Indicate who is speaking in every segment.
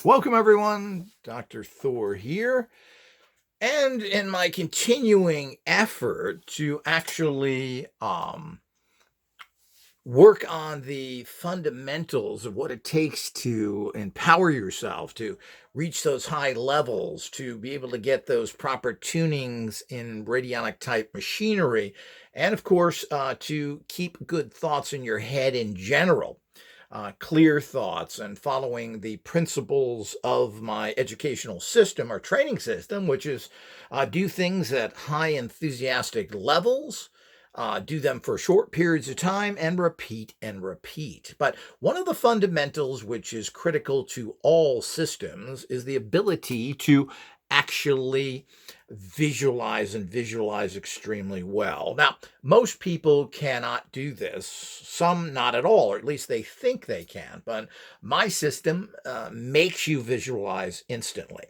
Speaker 1: Welcome, everyone. Dr. Thor here. And in my continuing effort to actually work on the fundamentals of what it takes to empower yourself, to reach those high levels, to be able to get those proper tunings in radionic type machinery, and of course, to keep good thoughts in your head in general. Clear thoughts and following the principles of my educational system or training system, which is do things at high enthusiastic levels, do them for short periods of time, and repeat and repeat. But one of the fundamentals which is critical to all systems is the ability to actually visualize and visualize extremely well. Now, most people cannot do this, some not at all, or at least they think they can, but my system makes you visualize instantly.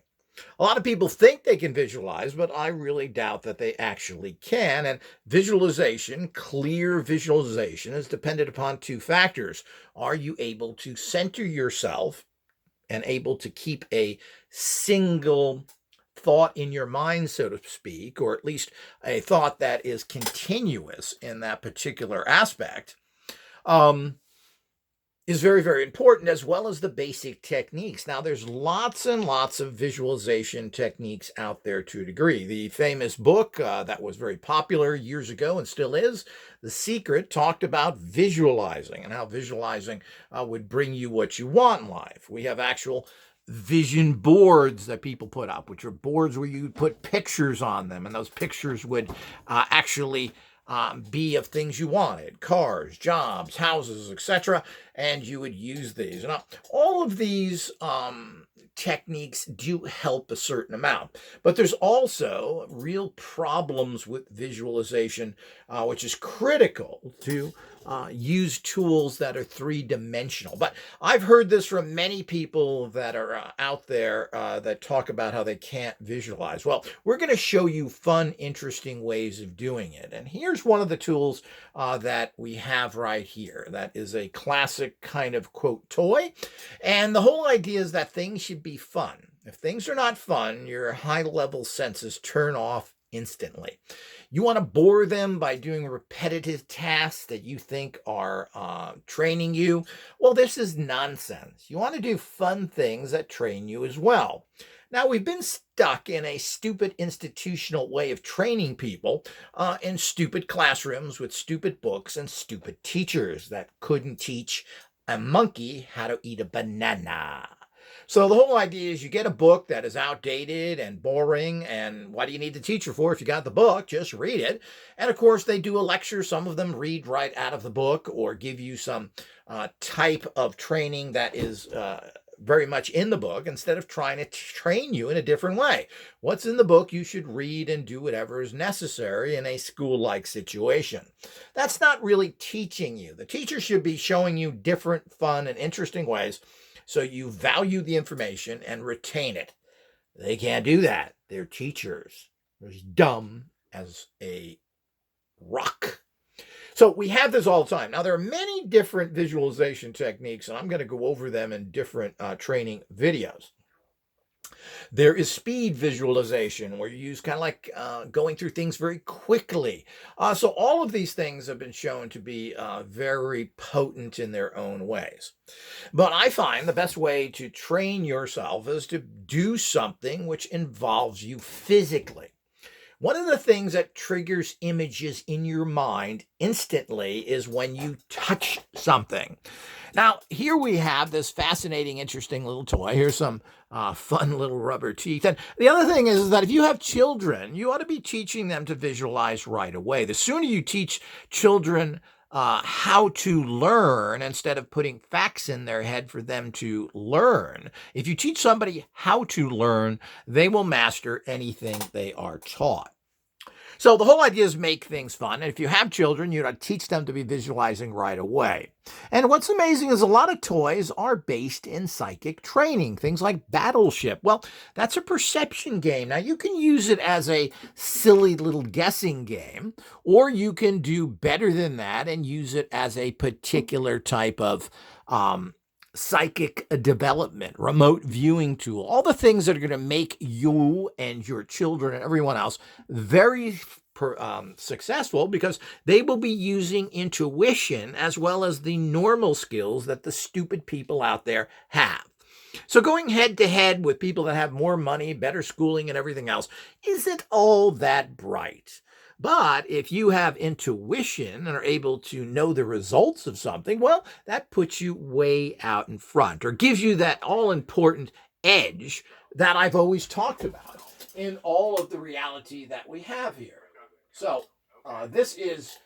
Speaker 1: A lot of people think they can visualize, but I really doubt that they actually can. And visualization, clear visualization, is dependent upon two factors. Are you able to center yourself and able to keep a single thought in your mind, so to speak, or at least a thought that is continuous in that particular aspect? Is very, very important, as well as the basic techniques. Now, there's lots and lots of visualization techniques out there to a degree. The famous book that was very popular years ago and still is, The Secret, talked about visualizing and how visualizing would bring you what you want in life. We have actual vision boards that people put up, which are boards where you put pictures on them, and those pictures would actually be of things you wanted: cars, jobs, houses, etc. And you would use these. Now, all of these techniques do help a certain amount, but there's also real problems with visualization, which is critical to use tools that are three-dimensional. But I've heard this from many people that are out there that talk about how they can't visualize. Well, we're going to show you fun, interesting ways of doing it. And here's one of the tools that we have right here. That is a classic kind of, quote, toy. And the whole idea is that things should be fun. If things are not fun, your high-level senses turn off instantly. You want to bore them by doing repetitive tasks that you think are training you? Well, this is nonsense. You want to do fun things that train you as well. Now, we've been stuck in a stupid institutional way of training people in stupid classrooms with stupid books and stupid teachers that couldn't teach a monkey how to eat a banana. So the whole idea is you get a book that is outdated and boring, and what do you need the teacher for if you got the book? Just read it. And of course, they do a lecture. Some of them read right out of the book or give you some type of training that is very much in the book, instead of trying to train you in a different way. What's in the book, you should read and do whatever is necessary in a school-like situation. That's not really teaching you. The teacher should be showing you different, fun, and interesting ways so you value the information and retain it. They can't do that. They're teachers. They're as dumb as a rock. So we have this all the time. Now, there are many different visualization techniques, and I'm going to go over them in different training videos. There is speed visualization, where you use kind of like going through things very quickly. So all of these things have been shown to be very potent in their own ways. But I find the best way to train yourself is to do something which involves you physically. One of the things that triggers images in your mind instantly is when you touch something. Now, here we have this fascinating, interesting little toy. Here's some fun little rubber teeth. And the other thing is that if you have children, you ought to be teaching them to visualize right away. The sooner you teach children how to learn instead of putting facts in their head for them to learn. If you teach somebody how to learn, they will master anything they are taught. So the whole idea is make things fun. And if you have children, you teach them to be visualizing right away. And what's amazing is a lot of toys are based in psychic training. Things like Battleship. Well, that's a perception game. Now, you can use it as a silly little guessing game, or you can do better than that and use it as a particular type of psychic development, remote viewing tool, all the things that are going to make you and your children and everyone else very successful, because they will be using intuition as well as the normal skills that the stupid people out there have. So going head to head with people that have more money, better schooling, and everything else isn't all that bright. But if you have intuition and are able to know the results of something, well, that puts you way out in front, or gives you that all-important edge that I've always talked about in all of the reality that we have here. So this is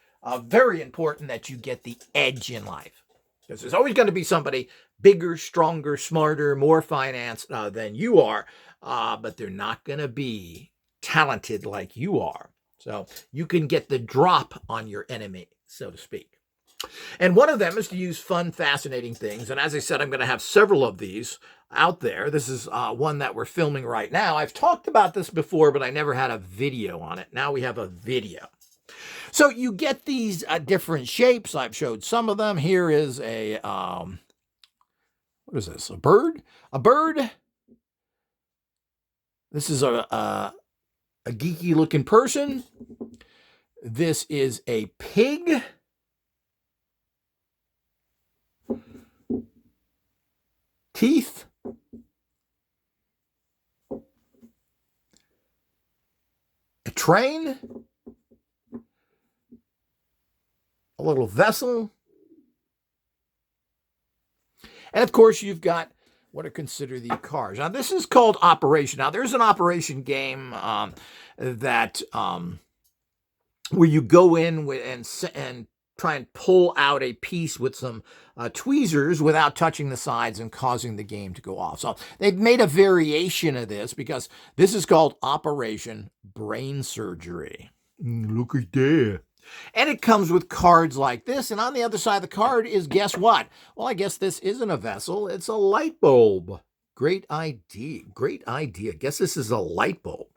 Speaker 1: very important, that you get the edge in life, because there's always going to be somebody bigger, stronger, smarter, more financed than you are, but they're not going to be talented like you are. So you can get the drop on your enemy, so to speak. And one of them is to use fun, fascinating things. And as I said, I'm going to have several of these out there. This is one that we're filming right now. I've talked about this before, but I never had a video on it. Now we have a video. So you get these different shapes. I've showed some of them. Here is a, what is this? A bird? A bird. This is a geeky looking person. This is a pig. Teeth. A train. A little vessel. And of course, you've got what are considered the cars. Now, this is called Operation. Now, there's an Operation game that where you go in and try and pull out a piece with some tweezers without touching the sides and causing the game to go off. So they've made a variation of this, because this is called Operation Brain Surgery. Look at that. And it comes with cards like this. And on the other side of the card is, guess what? Well, I guess this isn't a vessel. It's a light bulb. Great idea. Great idea. Guess this is a light bulb.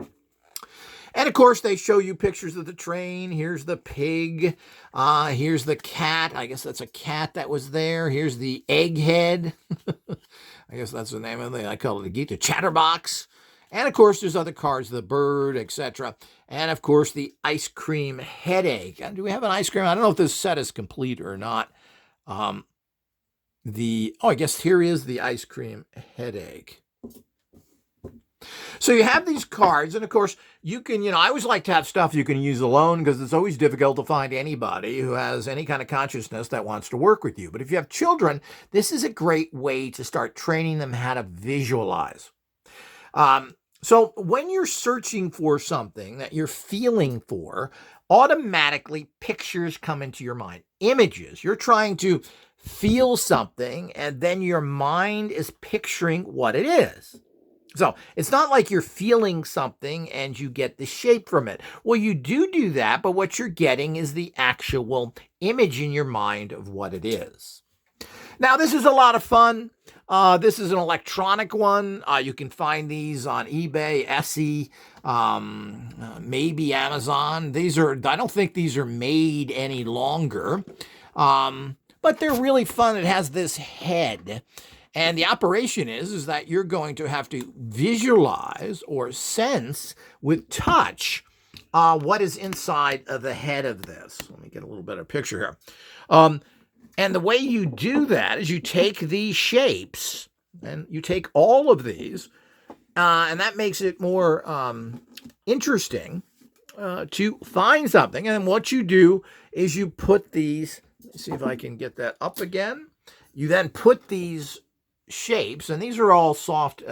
Speaker 1: And of course, they show you pictures of the train. Here's the pig. Here's the cat. I guess that's a cat that was there. Here's the egghead. I guess that's the name of it. I call it a geek, the chatterbox. And of course, there's other cards, the bird, etc. And of course, the ice cream headache. And do we have an ice cream? I don't know if this set is complete or not. I guess here is the ice cream headache. So you have these cards, and of course, you can, I always like to have stuff you can use alone, because it's always difficult to find anybody who has any kind of consciousness that wants to work with you. But if you have children, this is a great way to start training them how to visualize. So when you're searching for something that you're feeling for, automatically pictures come into your mind, images. You're trying to feel something, and then your mind is picturing what it is. So it's not like you're feeling something and you get the shape from it. Well, you do that, but what you're getting is the actual image in your mind of what it is. Now, this is a lot of fun. This is an electronic one. You can find these on eBay, Etsy, maybe Amazon. I don't think these are made any longer, but they're really fun. It has this head. And the operation is that you're going to have to visualize or sense with touch what is inside of the head of this. Let me get a little better picture here. And the way you do that is you take these shapes, and you take all of these, and that makes it more interesting to find something. And what you do is you put these, let's see if I can get that up again. You then put these shapes, and these are all soft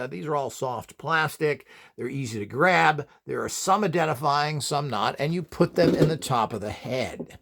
Speaker 1: plastic. They're easy to grab. There are some identifying, some not, and you put them in the top of the head.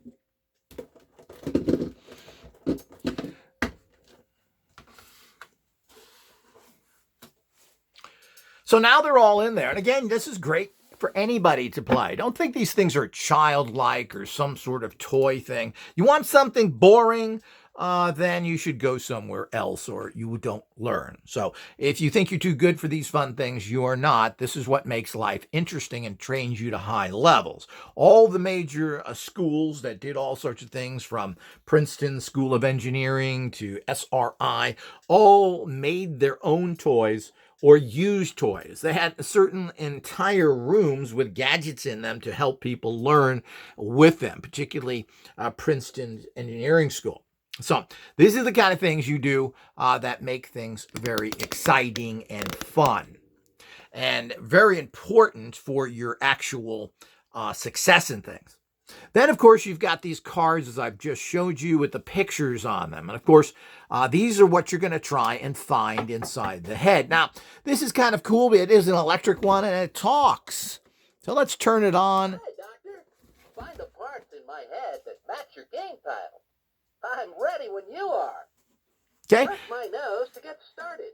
Speaker 1: So now they're all in there. And again, this is great for anybody to play. Don't think these things are childlike or some sort of toy thing. You want something boring, then you should go somewhere else or you don't learn. So if you think you're too good for these fun things, you are not. This is what makes life interesting and trains you to high levels. All the major schools that did all sorts of things, from Princeton School of Engineering to SRI, all made their own toys or used toys. They had certain entire rooms with gadgets in them to help people learn with them, particularly Princeton Engineering School. So these are the kind of things you do that make things very exciting and fun and very important for your actual success in things. Then, of course, you've got these cards, as I've just showed you, with the pictures on them. And, of course, these are what you're going to try and find inside the head. Now, this is kind of cool, but it is an electric one, and it talks. So let's turn it on.
Speaker 2: Hi, Doctor. Find the parts in my head that match your game tile. I'm ready when you are.
Speaker 1: Okay.
Speaker 2: Press my nose to get started.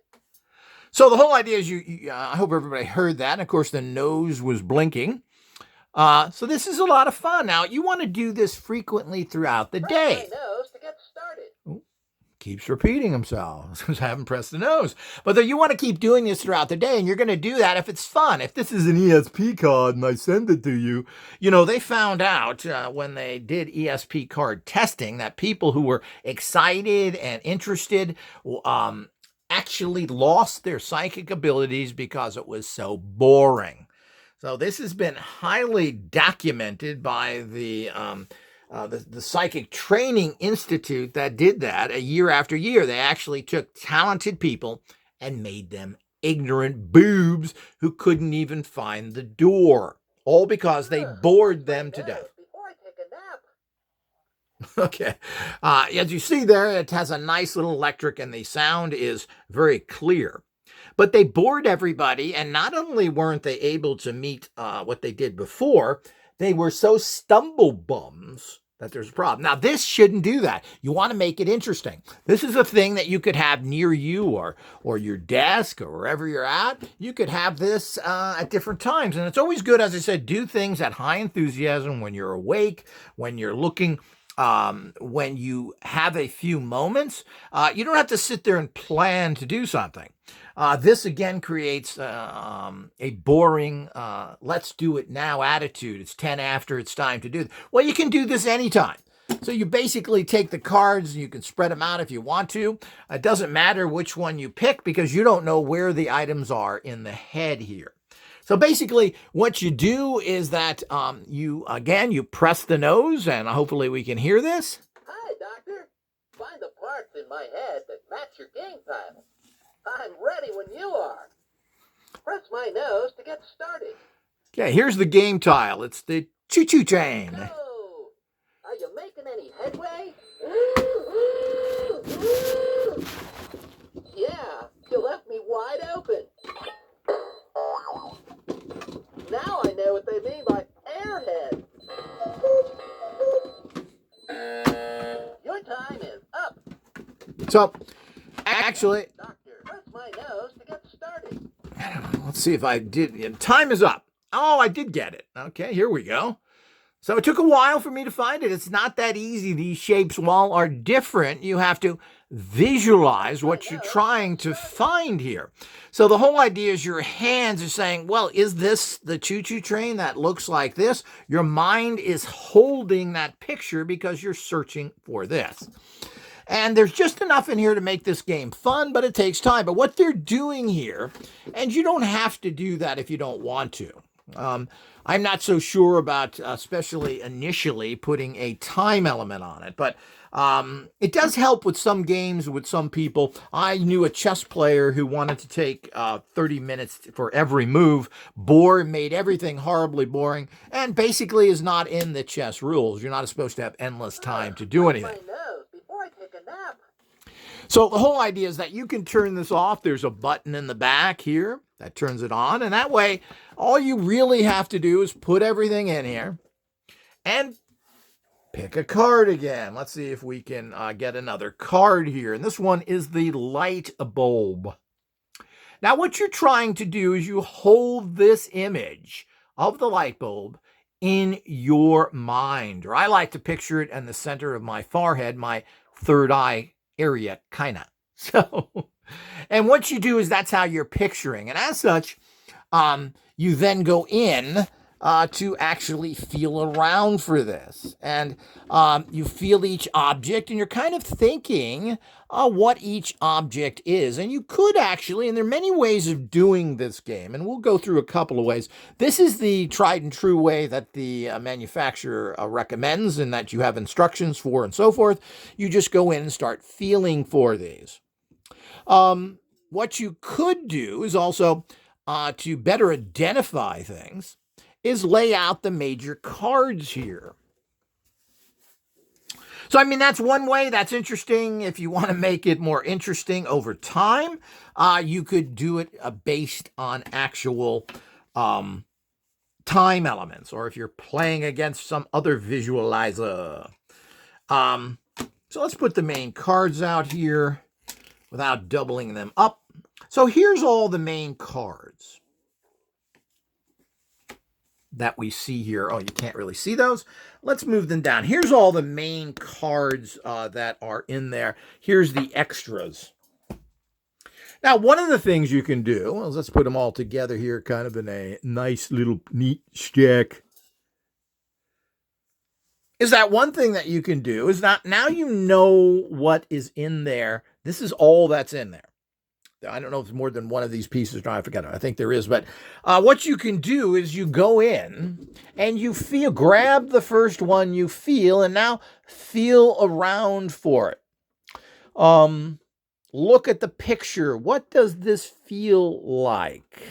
Speaker 1: So the whole idea is I hope everybody heard that. And, of course, the nose was blinking. So this is a lot of fun. Now, you want to do this frequently throughout the day.
Speaker 2: Press my nose to get started.
Speaker 1: Keeps repeating himself because I haven't pressed the nose. But you want to keep doing this throughout the day, and you're going to do that if it's fun. If this is an ESP card and I send it to you, they found out when they did ESP card testing that people who were excited and interested actually lost their psychic abilities because it was so boring. So this has been highly documented by the Psychic Training Institute that did that year after year. They actually took talented people and made them ignorant boobs who couldn't even find the door, all because they bored them to death.
Speaker 2: Before I take a nap.
Speaker 1: Okay. As you see there, it has a nice little electric and the sound is very clear. But they bored everybody, and not only weren't they able to meet what they did before, they were so stumble bums that there's a problem. Now, this shouldn't do that. You want to make it interesting. This is a thing that you could have near you or your desk or wherever you're at. You could have this at different times. And it's always good, as I said, do things at high enthusiasm when you're awake, when you're looking, when you have a few moments. You don't have to sit there and plan to do something. This again creates a boring, let's do it now attitude. It's 10 after, it's time to do it. Well, you can do this anytime. So you basically take the cards, you can spread them out if you want to. It doesn't matter which one you pick because you don't know where the items are in the head here. So basically what you do is that you press the nose, and hopefully we can hear this.
Speaker 2: Hi, Doctor. Find the parts in my head that match your game tile. I'm ready when you are. Press my nose to get started.
Speaker 1: Okay, here's the game tile. It's the choo-choo train.
Speaker 2: Oh, are you making any headway? Yeah, you left me wide open. Now I know what they mean by airhead. Your time is up.
Speaker 1: So, actually,
Speaker 2: Press my nose to get started.
Speaker 1: let's see if I did. Time is up. Oh, I did get it. Okay, here we go. So it took a while for me to find it. It's not that easy. These shapes, while are different, you have to visualize what you're trying to find here. So the whole idea is your hands are saying, well, is this the choo-choo train that looks like this? Your mind is holding that picture because you're searching for this. And there's just enough in here to make this game fun, but it takes time. But what they're doing here, and you don't have to do that if you don't want to. I'm not so sure about, especially initially, putting a time element on it. But it does help with some games, with some people. I knew a chess player who wanted to take 30 minutes for every move, made everything horribly boring, and basically is not in the chess rules. You're not supposed to have endless time to do anything. So the whole idea is that you can turn this off. There's a button in the back here that turns it on. And that way, all you really have to do is put everything in here and pick a card again. Let's see if we can get another card here. And this one is the light bulb. Now, what you're trying to do is you hold this image of the light bulb in your mind. Or I like to picture it in the center of my forehead, my third eye area, kind of. So, and what you do is that's how you're picturing. And as such, you then go in to actually feel around for this. And you feel each object and you're kind of thinking what each object is. And you could actually, and there are many ways of doing this game, and we'll go through a couple of ways. This is the tried and true way that the manufacturer recommends and that you have instructions for and so forth. You just go in and start feeling for these. What you could do is also to better identify things is lay out the major cards here. So, I mean, that's one way. That's interesting. If you want to make it more interesting over time, you could do it based on actual time elements, or if you're playing against some other visualizer. So let's put the main cards out here without doubling them up. So here's all the main cards that we see here. Oh, you can't really see those. Let's move them down. Here's all the main cards that are in there. Here's the extras. Now, one of the things you can do, well, let's put them all together here, kind of in a nice little neat stack, is that one thing that you can do is that now you know what is in there. This is all that's in there. I don't know if there's more than one of these pieces. No, I forget. I think there is. But what you can do is you go in and you feel, grab the first one you feel, and now feel around for it. Look at the picture. What does this feel like?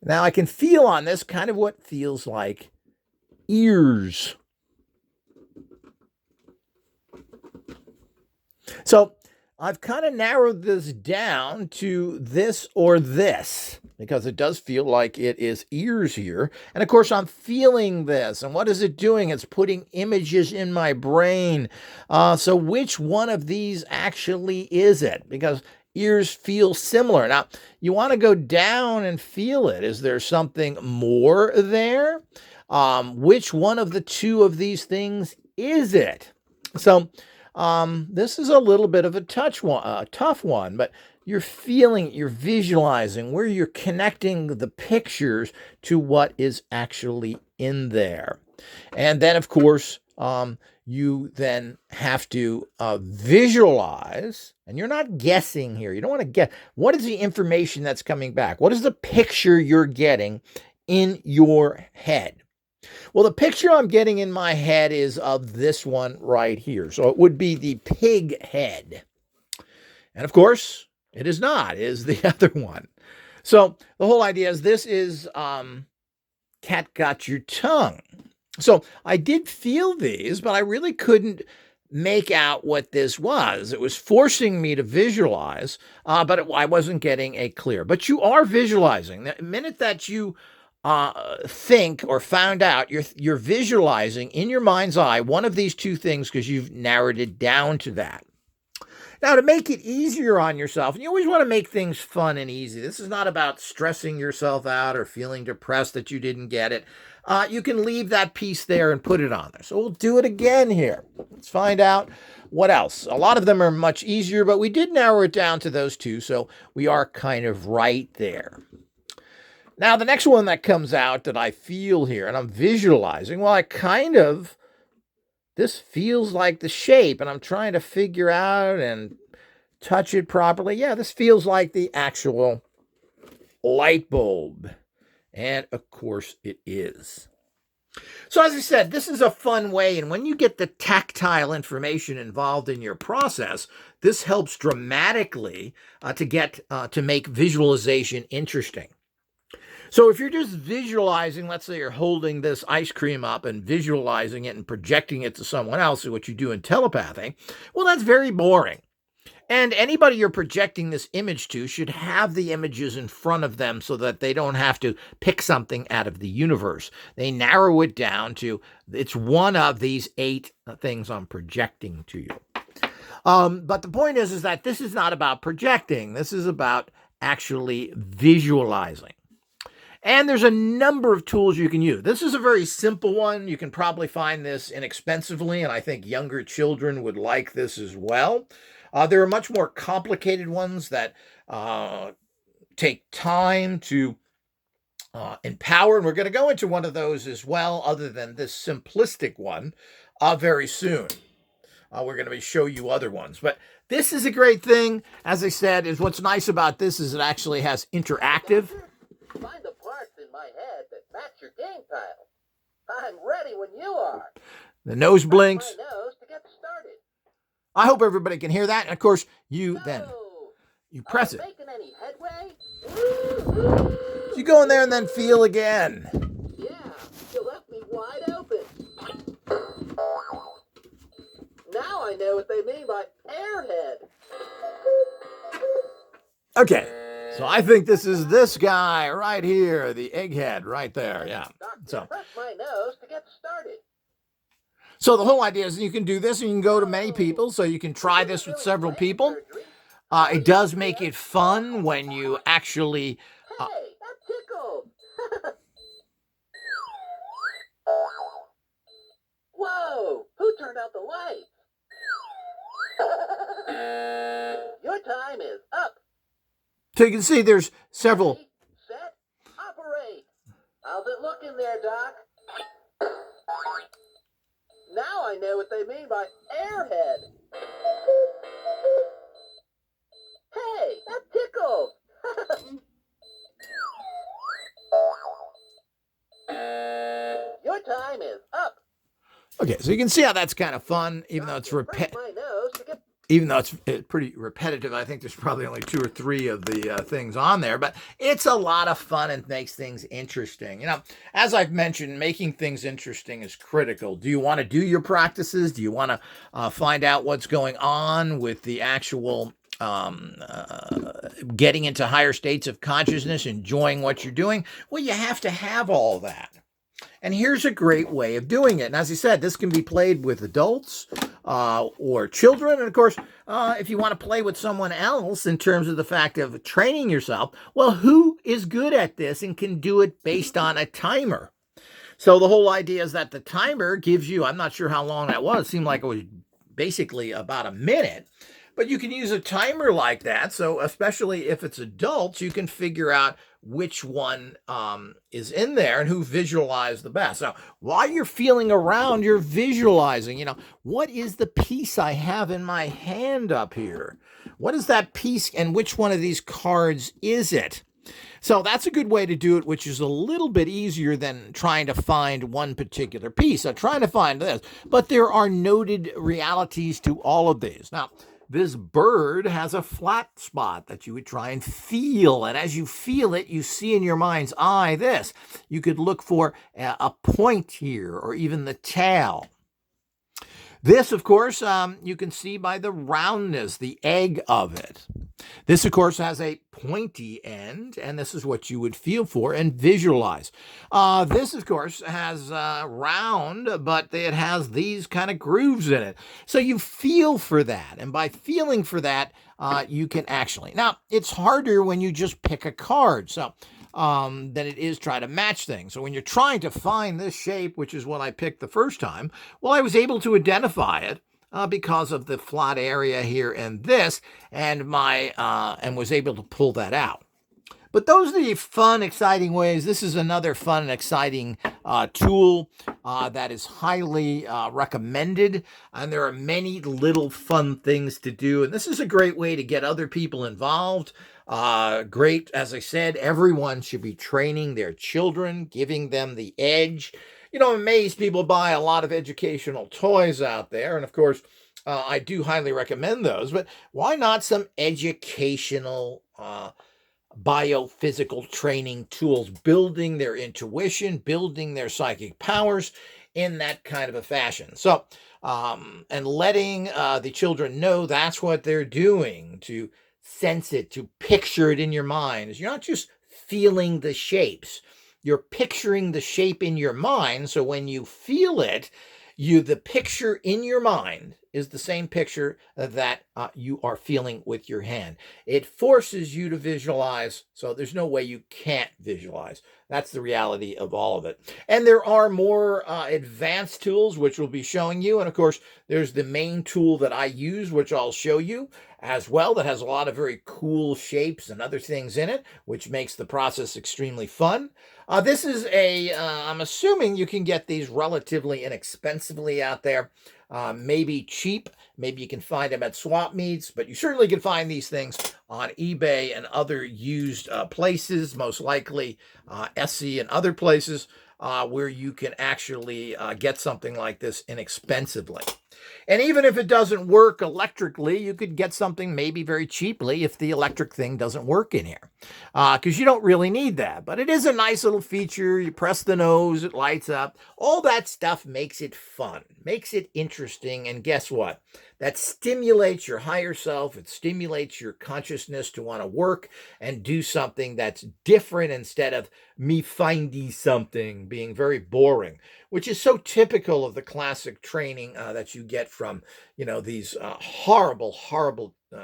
Speaker 1: Now I can feel on this kind of what feels like ears. So I've kind of narrowed this down to this or this because it does feel like it is ears here. And of course, I'm feeling this. And what is it doing? It's putting images in my brain. So which one of these actually is it? Because ears feel similar. Now, you want to go down and feel it. Is there something more there? Which one of the two of these things is it? So this is a little bit of a tough one, but you're feeling, you're visualizing where you're connecting the pictures to what is actually in there. And then, of course, you then have to visualize, and you're not guessing here. You don't want to guess. What is the information that's coming back? What is the picture you're getting in your head? Well, the picture I'm getting in my head is of this one right here. So it would be the pig head. And of course, it is not. It is the other one. So the whole idea is this is cat got your tongue. So I did feel these, but I really couldn't make out what this was. It was forcing me to visualize, but I wasn't getting a clear. But you are visualizing. The minute that you think or found out, you're visualizing in your mind's eye one of these two things because you've narrowed it down to that. Now, to make it easier on yourself, and you always want to make things fun and easy. This is not about stressing yourself out or feeling depressed that you didn't get it. You can leave that piece there and put it on there. So we'll do it again here. Let's find out what else. A lot of them are much easier, but we did narrow it down to those two, so we are kind of right there. Now, the next one that comes out that I feel here, and I'm visualizing, well, this feels like the shape, and I'm trying to figure out and touch it properly. Yeah, this feels like the actual light bulb. And, of course, it is. So, as I said, this is a fun way, and when you get the tactile information involved in your process, this helps dramatically to make visualization interesting. So if you're just visualizing, let's say you're holding this ice cream up and visualizing it and projecting it to someone else, what you do in telepathy, well, that's very boring. And anybody you're projecting this image to should have the images in front of them so that they don't have to pick something out of the universe. They narrow it down to, it's one of these 8 things I'm projecting to you. But the point is that this is not about projecting. This is about actually visualizing. And there's a number of tools you can use. This is a very simple one. You can probably find this inexpensively, and I think younger children would like this as well. There are much more complicated ones that take time to empower, and we're going to go into one of those as well, other than this simplistic one, very soon. We're going to show you other ones, but this is a great thing. As I said, is what's nice about this is it actually has interactive.
Speaker 2: Find the parts in my head that match your game tile. I'm ready when you are.
Speaker 1: The nose blinks.
Speaker 2: My nose to get started.
Speaker 1: I hope everybody can hear that. And of course, you then you press it.
Speaker 2: Making any headway?
Speaker 1: You go in there and then feel again.
Speaker 2: Yeah, you left me wide open. Now I know what they mean by airhead.
Speaker 1: Okay. So I think this is this guy right here, the egghead right there. Yeah. So
Speaker 2: press my nose to get started.
Speaker 1: So the whole idea is you can do this and you can go to many people. So you can try this with several people. It does make it fun when you actually...
Speaker 2: Hey, that tickled. Whoa, who turned out the lights? Your time is up.
Speaker 1: So you can see there's several...
Speaker 2: Ready, set, operate. How's it looking there, Doc? Now I know what they mean by airhead. Hey, that tickled. Your time is up.
Speaker 1: Okay, so you can see how that's kind of fun, even though it's even though it's pretty repetitive. I think there's probably only 2 or 3 of the things on there, but it's a lot of fun and makes things interesting. You know, as I've mentioned, making things interesting is critical. Do you want to do your practices? Do you want to find out what's going on with the actual getting into higher states of consciousness, enjoying what you're doing? Well, you have to have all that. And here's a great way of doing it. And as I said, this can be played with adults or children. And of course, if you want to play with someone else in terms of the fact of training yourself, well, who is good at this and can do it based on a timer? So the whole idea is that the timer gives you, I'm not sure how long that was. It seemed like it was basically about a minute. But you can use a timer like that. So especially if it's adults, you can figure out which one is in there and who visualized the best. Now, while you're feeling around, you're visualizing, you know, what is the piece I have in my hand up here? What is that piece and which one of these cards is it? So that's a good way to do it, which is a little bit easier than trying to find one particular piece. So trying to find this, but there are noted realities to all of these. Now, this bird has a flat spot that you would try and feel. And as you feel it, you see in your mind's eye this. You could look for a point here or even the tail. This, of course, you can see by the roundness, the egg of it. This, of course, has a pointy end, and this is what you would feel for and visualize. This, of course, has round, but it has these kind of grooves in it. So you feel for that, and by feeling for that, you can actually. Now, it's harder when you just pick a card, so than it is try to match things. So when you're trying to find this shape, which is what I picked the first time, well, I was able to identify it because of the flat area here and this, and was able to pull that out. But those are the fun, exciting ways. This is another fun and exciting tool that is highly recommended. And there are many little fun things to do. And this is a great way to get other people involved. Great, as I said, everyone should be training their children, giving them the edge. You know, I'm amazed people buy a lot of educational toys out there. And of course, I do highly recommend those. But why not some educational biophysical training tools, building their intuition, building their psychic powers in that kind of a fashion. So, and letting the children know that's what they're doing, to sense it, to picture it in your mind. You're not just feeling the shapes. You're picturing the shape in your mind. So when you feel it, The picture in your mind is the same picture that you are feeling with your hand. It forces you to visualize, so there's no way you can't visualize. That's the reality of all of it. And there are more advanced tools, which we'll be showing you. And of course, there's the main tool that I use, which I'll show you as well, that has a lot of very cool shapes and other things in it, which makes the process extremely fun. This is I'm assuming you can get these relatively inexpensively out there. Maybe cheap, maybe you can find them at swap meets, but you certainly can find these things on eBay and other used places, most likely Etsy and other places where you can actually get something like this inexpensively. And even if it doesn't work electrically, you could get something maybe very cheaply if the electric thing doesn't work in here. Because you don't really need that. But it is a nice little feature. You press the nose, it lights up. All that stuff makes it fun, makes it interesting. And guess what? That stimulates your higher self. It stimulates your consciousness to want to work and do something that's different instead of me finding something, being very boring, which is so typical of the classic training that you get from, these horrible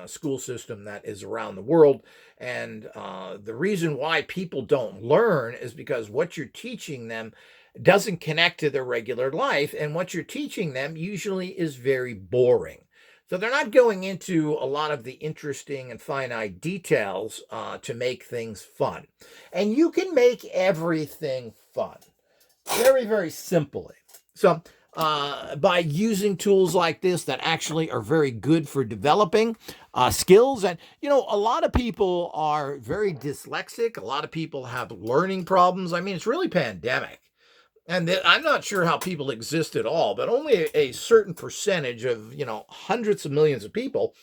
Speaker 1: school system that is around the world. And the reason why people don't learn is because what you're teaching them doesn't connect to their regular life. And what you're teaching them usually is very boring. So they're not going into a lot of the interesting and finite details to make things fun. And you can make everything fun very, very simply. So by using tools like this that actually are very good for developing skills. And, a lot of people are very dyslexic. A lot of people have learning problems. I mean, it's really pandemic. And I'm not sure how people exist at all, but only a certain percentage of, hundreds of millions of people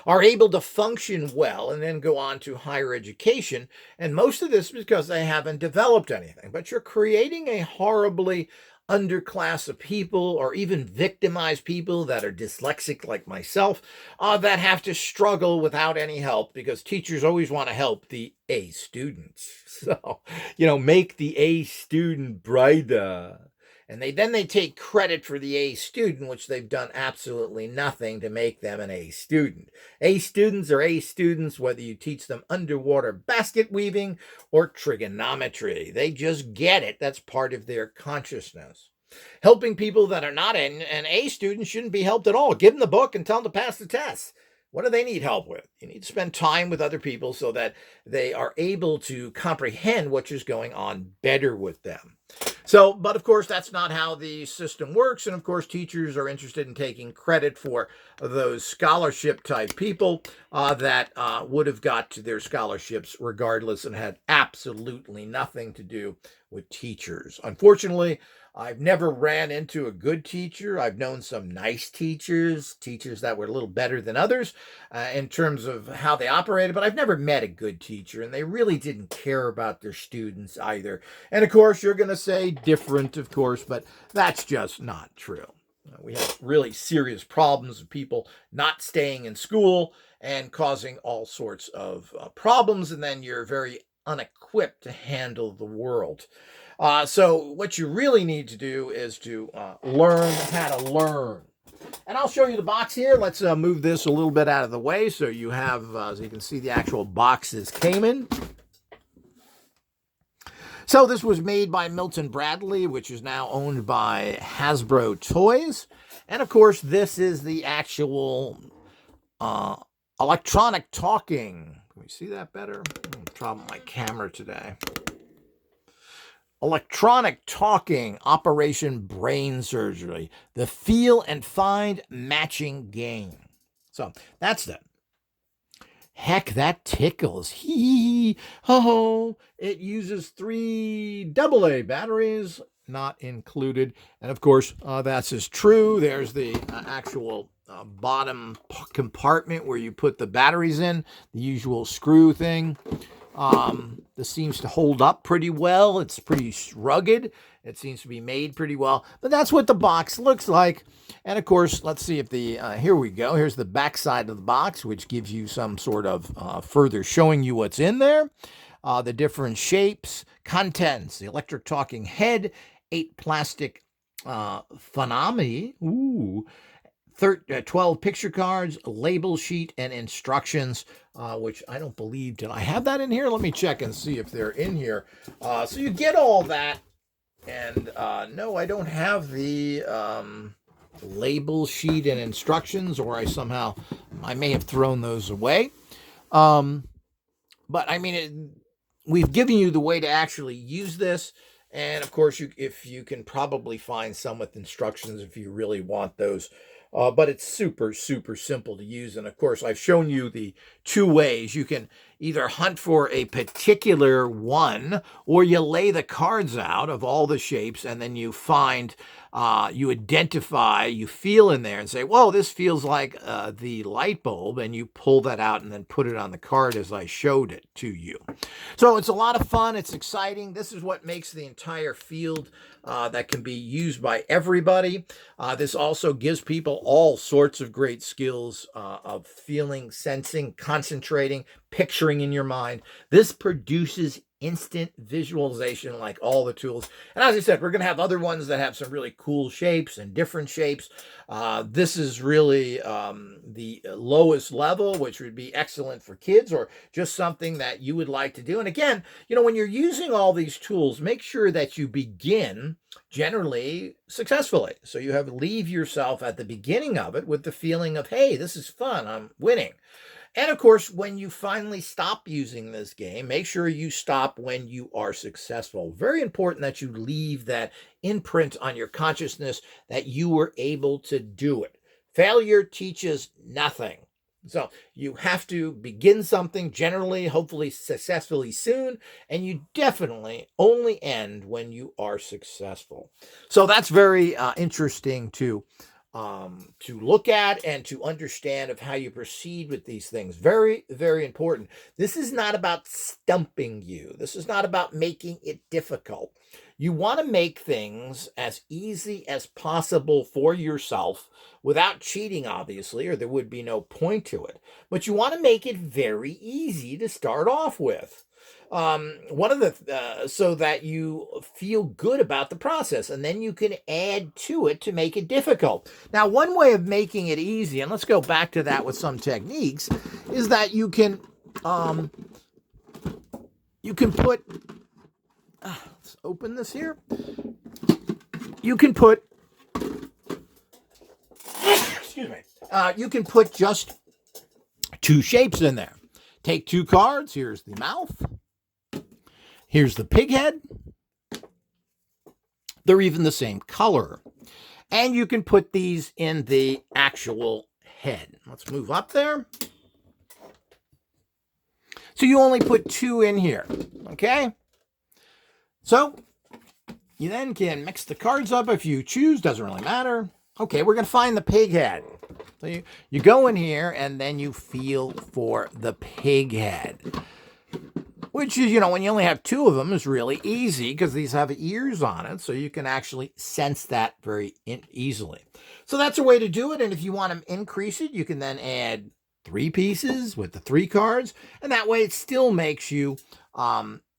Speaker 1: are able to function well and then go on to higher education. And most of this is because they haven't developed anything. But you're creating a horribly underclass of people, or even victimized people that are dyslexic like myself, that have to struggle without any help, because teachers always want to help the A students. So, make the A student brighter. And they take credit for the A student, which they've done absolutely nothing to make them an A student. A students are A students, whether you teach them underwater basket weaving or trigonometry. They just get it. That's part of their consciousness. Helping people that are not an A student shouldn't be helped at all. Give them the book and tell them to pass the test. What do they need help with? You need to spend time with other people so that they are able to comprehend what is going on better with them. So, but of course, that's not how the system works. And of course, teachers are interested in taking credit for those scholarship type people that would have got to their scholarships regardless and had absolutely nothing to do with teachers. Unfortunately, I've never ran into a good teacher. I've known some nice teachers that were a little better than others in terms of how they operated, but I've never met a good teacher, and they really didn't care about their students either. And of course, you're going to say different, of course, but that's just not true. We have really serious problems of people not staying in school and causing all sorts of problems, and then you're very unequipped to handle the world. So what you really need to do is to learn how to learn. And I'll show you the box here. Let's move this a little bit out of the way so you have, so you can see the actual boxes came in. So this was made by Milton Bradley, which is now owned by Hasbro Toys. And of course, this is the actual electronic talking. Can we see that better? I'm trouble with my camera today. Electronic talking, Operation Brain Surgery, the feel and find matching game. So that's the heck, that tickles. Hee ho ho. It uses 3 AA batteries, not included. And of course, that's as true. There's the actual bottom compartment where you put the batteries in, the usual screw thing. This seems to hold up pretty well. It's pretty rugged. It seems to be made pretty well. But that's what the box looks like. And of course, let's see if here we go. Here's the back side of the box, which gives you some sort of further showing you what's in there. The different shapes, contents, the electric talking head, 8 plastic Phonomy. Ooh. 12 picture cards, label sheet, and instructions, which I don't believe. Did I have that in here? Let me check and see if they're in here. So you get all that. And no, I don't have the label sheet and instructions, or I may have thrown those away. But I mean, we've given you the way to actually use this. And of course, if you can probably find some with instructions if you really want those. But it's super, super simple to use. And of course, I've shown you the two ways. You can either hunt for a particular one, or you lay the cards out of all the shapes, and then you find, you identify, you feel in there and say, whoa, this feels like the light bulb. And you pull that out and then put it on the card as I showed it to you. So it's a lot of fun. It's exciting. This is what makes the entire field that can be used by everybody. This also gives people all sorts of great skills of feeling, sensing, concentrating, picturing in your mind. This produces instant visualization like all the tools. And as I said, we're going to have other ones that have some really cool shapes and different shapes. This is really the lowest level, which would be excellent for kids or just something that you would like to do. And again, when you're using all these tools, make sure that you begin generally successfully. So you leave yourself at the beginning of it with the feeling of, hey, this is fun, I'm winning. And of course, when you finally stop using this game, make sure you stop when you are successful. Very important that you leave that imprint on your consciousness that you were able to do it. Failure teaches nothing. So you have to begin something generally, hopefully successfully soon, and you definitely only end when you are successful. So that's very interesting to look at and to understand of how you proceed with these things. Very, very important. This is not about stumping you. This is not about making it difficult. You want to make things as easy as possible for yourself without cheating, obviously, or there would be no point to it. But you want to make it very easy to start off with. So that you feel good about the process, and then you can add to it to make it difficult. Now, one way of making it easy, and let's go back to that with some techniques, is that you can put, let's open this here. You can put, excuse me, you can put just two shapes in there. Take two cards. Here's the mouth. Here's the pig head. They're even the same color. And you can put these in the actual head. Let's move up there. So you only put two in here, okay? So you then can mix the cards up if you choose, doesn't really matter. Okay, we're going to find the pig head. So you go in here and then you feel for the pig head. Which is, when you only have two of them, is really easy because these have ears on it. So you can actually sense that very easily. So that's a way to do it. And if you want to increase it, you can then add 3 pieces with the 3 cards. And that way it still makes you,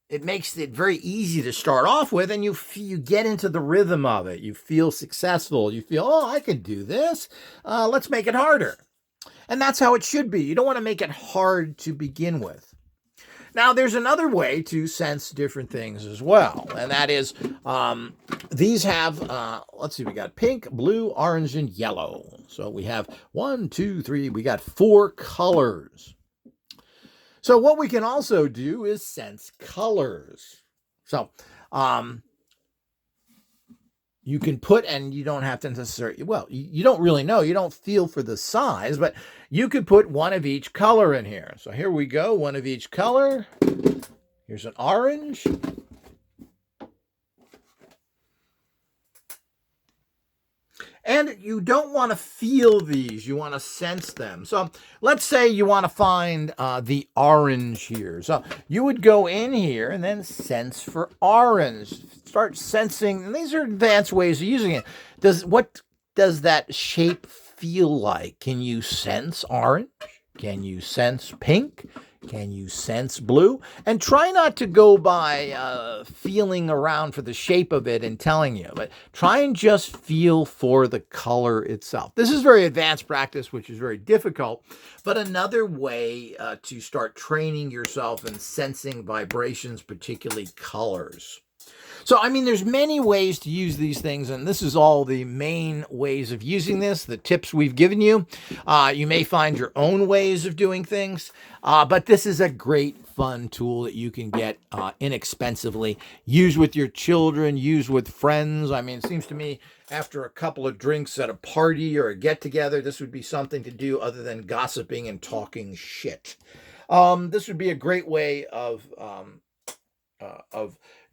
Speaker 1: it makes it very easy to start off with. And you get into the rhythm of it. You feel successful. You feel, oh, I can do this. Let's make it harder. And that's how it should be. You don't want to make it hard to begin with. Now, there's another way to sense different things as well, and that is these have, let's see, we got pink, blue, orange, and yellow. So we have 1, 2, 3, we got 4 colors. So what we can also do is sense colors. So you can put, and you don't have to necessarily, well, you don't really know, you don't feel for the size, but you could put one of each color in here. So here we go, one of each color. Here's an orange. And you don't want to feel these, you want to sense them. So let's say you want to find the orange here. So you would go in here and then sense for orange. Start sensing, and these are advanced ways of using it. What does that shape feel like? Can you sense orange? Can you sense pink? Can you sense blue? And try not to go by feeling around for the shape of it and telling you, but try and just feel for the color itself. This is very advanced practice, which is very difficult, but another way to start training yourself in sensing vibrations, particularly colors. So, I mean, there's many ways to use these things, and this is all the main ways of using this, the tips we've given you. You may find your own ways of doing things, but this is a great, fun tool that you can get inexpensively. Use with your children, use with friends. I mean, it seems to me after a couple of drinks at a party or a get-together, this would be something to do other than gossiping and talking shit. This would be a great way of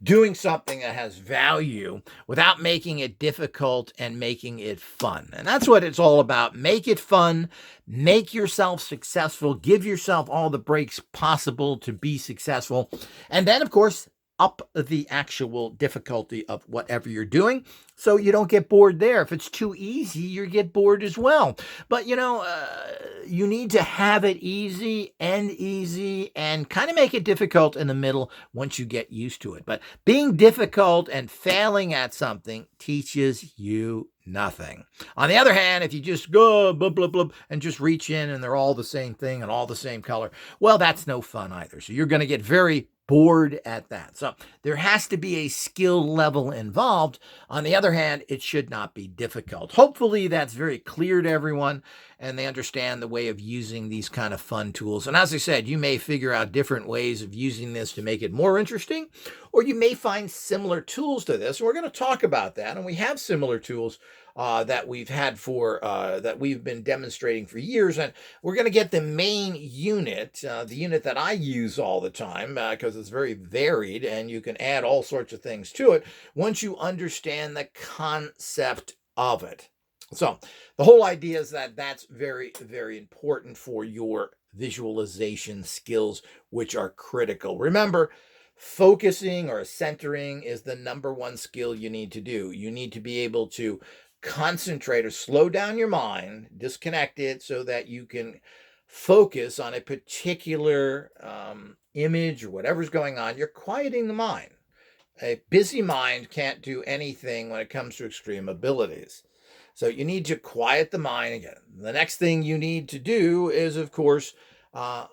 Speaker 1: doing something that has value without making it difficult and making it fun. And that's what it's all about. Make it fun, make yourself successful, give yourself all the breaks possible to be successful. And then, of course, up the actual difficulty of whatever you're doing so you don't get bored there. If it's too easy, you get bored as well. But, you need to have it easy and kind of make it difficult in the middle once you get used to it. But being difficult and failing at something teaches you nothing. On the other hand, if you just go blah, blah, blah, and just reach in and they're all the same thing and all the same color, well, that's no fun either. So you're going to get very bored at that. So there has to be a skill level involved. On the other hand, it should not be difficult. Hopefully that's very clear to everyone and they understand the way of using these kind of fun tools. And as I said, you may figure out different ways of using this to make it more interesting, or you may find similar tools to this. And we're going to talk about that. And we have similar tools that we've had that we've been demonstrating for years. And we're going to get the main unit, the unit that I use all the time, because it's very varied and you can add all sorts of things to it once you understand the concept of it. So the whole idea is that that's very, very important for your visualization skills, which are critical. Remember, focusing or centering is the number one skill you need to do. You need to be able to concentrate or slow down your mind, disconnect it so that you can focus on a particular image or whatever's going on. You're quieting the mind. A busy mind can't do anything when it comes to extreme abilities. So you need to quiet the mind again. The next thing you need to do is, of course,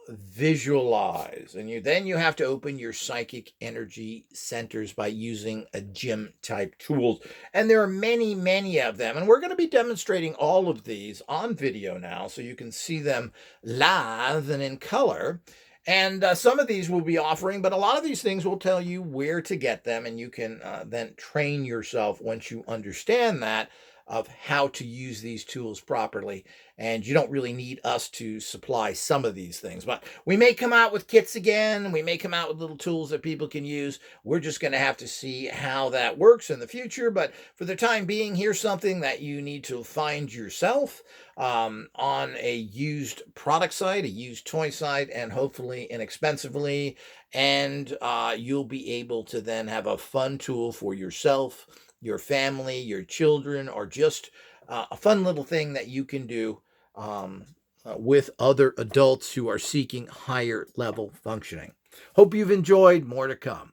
Speaker 1: visualize. And then you have to open your psychic energy centers by using a gym type tools. And there are many, many of them. And we're going to be demonstrating all of these on video now so you can see them live and in color. And some of these we'll be offering, but a lot of these things will tell you where to get them. And you can then train yourself once you understand that of how to use these tools properly. And you don't really need us to supply some of these things, but we may come out with kits again. We may come out with little tools that people can use. We're just going to have to see how that works in the future. But for the time being, here's something that you need to find yourself on a used product site, a used toy site, and hopefully inexpensively. And you'll be able to then have a fun tool for yourself, your family, your children, or just a fun little thing that you can do with other adults who are seeking higher level functioning. Hope you've enjoyed. More to come.